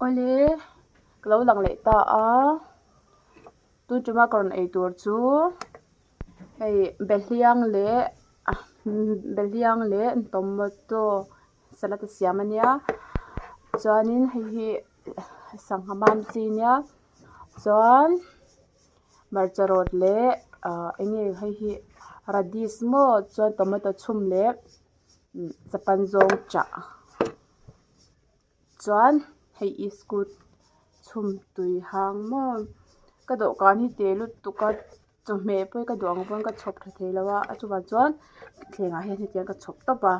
Ole kalo lang le ta a tu chuma karon ei tur chu hei belhiang le tomato salad siam ania chuanin hei sanghamam chi nia chuan marcha rot le enge hei radish mo chuan tomato chhum le chapan zawng cha chuan hei iskut chhum tui hang maw ka dawhkan hi te lut tuk a chawhmeh pawh ka duang pawn ka chhawp thla thei lo a chungah chuan thlengah hian hetian ka chhawp tawp a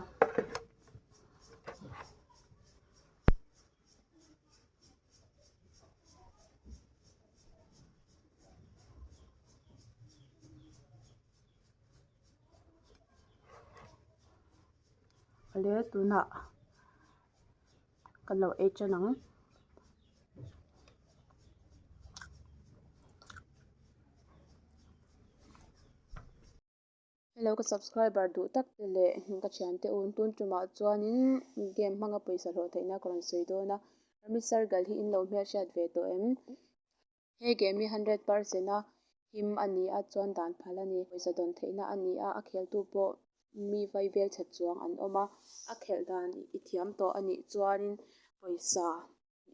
le tunah kan lo ei ṭanang hello ka subscriber duh tak te le ka thian te un tun tumah chuanin game hmanga pawisa hlawh theihna karon sawi dawna ramit sargal hi in lo hmel hriat ve tawh em he game hi 100% a him ani a chuan dan phal ani pawisa dawn theihna ani a kheltu pawh mi vaivek chhat chuang an awm a khelh dan i thiam tawh anih chuanin pawisa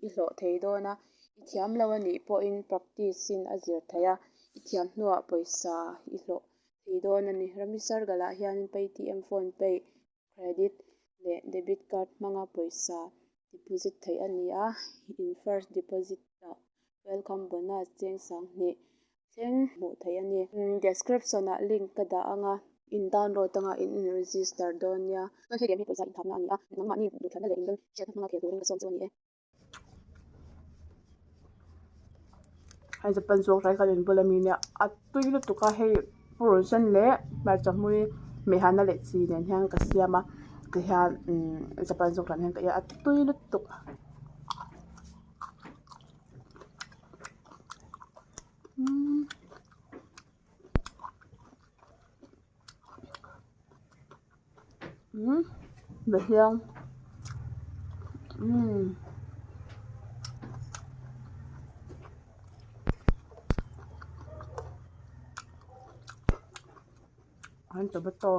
i hlawh thei dawna i thiam lo anih pawh in practice in a zirthei a i thiam hnuah pawisa i hlawh thei dawn ani ramit sargal ah hianin paytm phonepe credit leh debit card hmanga pawisa deposit theih ani a in first deposit ah welcome bonus cheng sang hnih thleng hmuh theih ani description ah link ka dah anga in download anga in register dawn nia he game hi pawisa in thamna ani a nangmah ni duh thahna leh in rem hriatna hmanga khel turin ka sawm chu ani hei chapan zawng rai kalin bula mi nia a tui lutuk tuka hei purun sen leh hmarcha hmui mehana leh chi nen hian ka siam a tihian chapan zawng kan hian ka a tui lutuk belhiang han tomato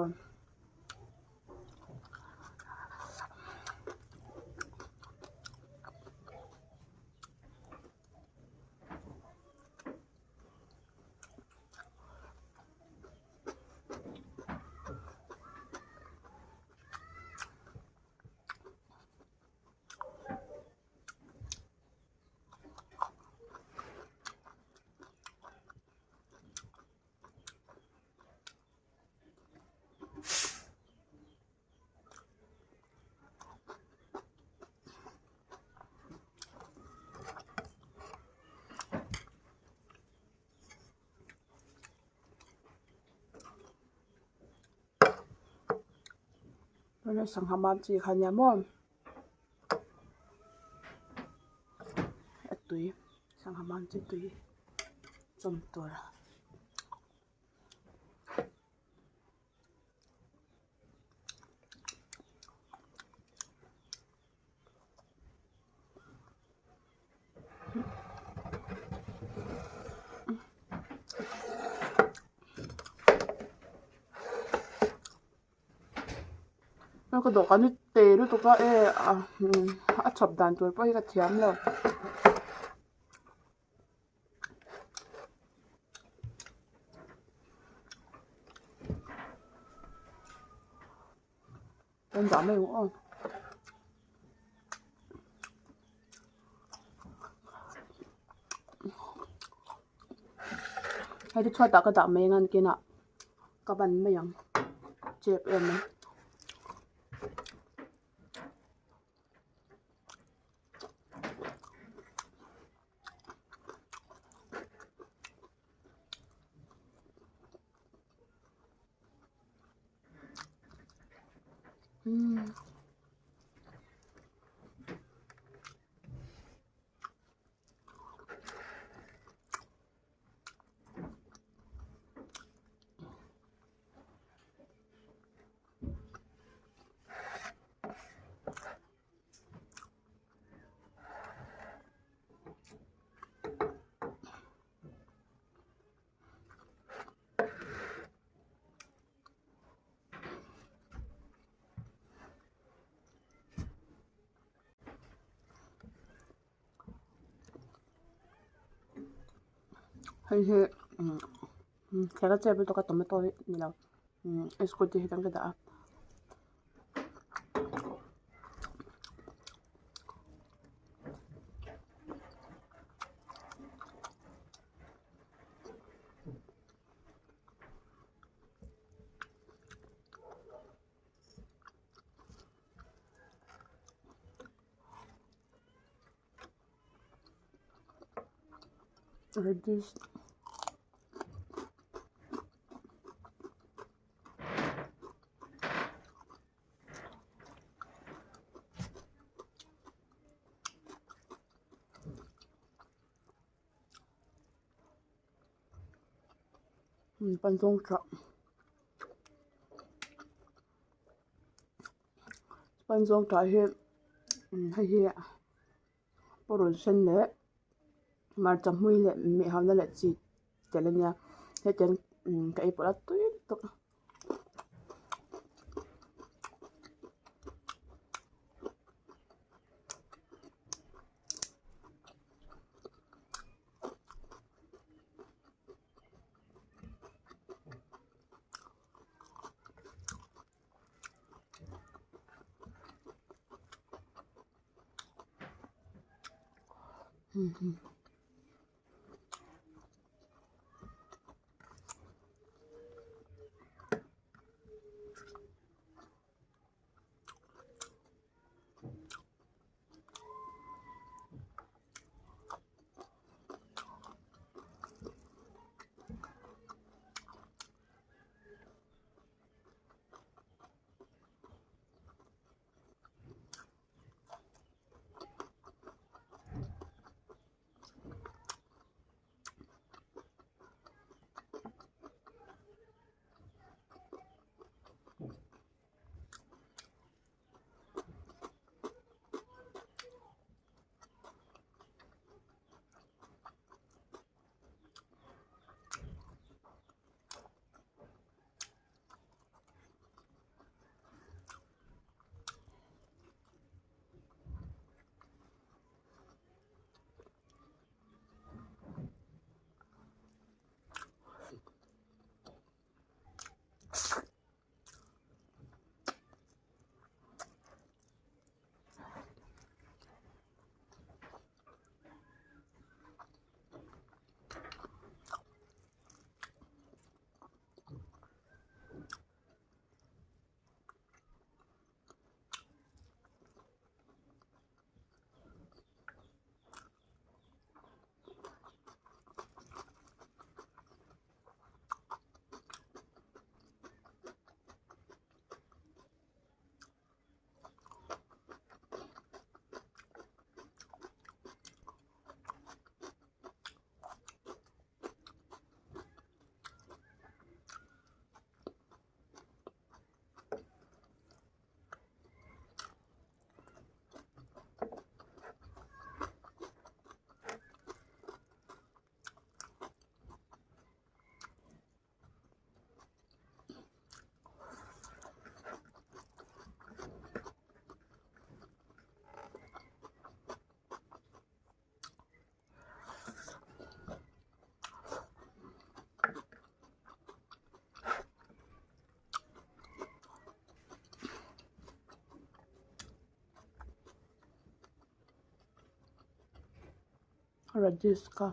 Ano sanghamam chi khanya mo atui sanghamam chi tui chom tor cái đồ cái nít tê nó tụi cái chọc đàn tuổi bao cái thiam rồi em giảm này cũng hay thì cho ta cái đạm mấy ngàn kia nè các bạn mấy yang chẹp em ấy 사실 제가 제일 똑같 토마토이랑 에스코티 해당 게다 radish 반송차 반송차 해 hay porol sen le mar cham hui le mi haw na le chi telenya he ten ka ipora tuin to radish ka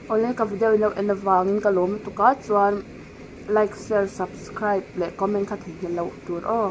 ole ka video in lo en awangin ka lom tuka chuan like share subscribe le comment kha thei lo tur aw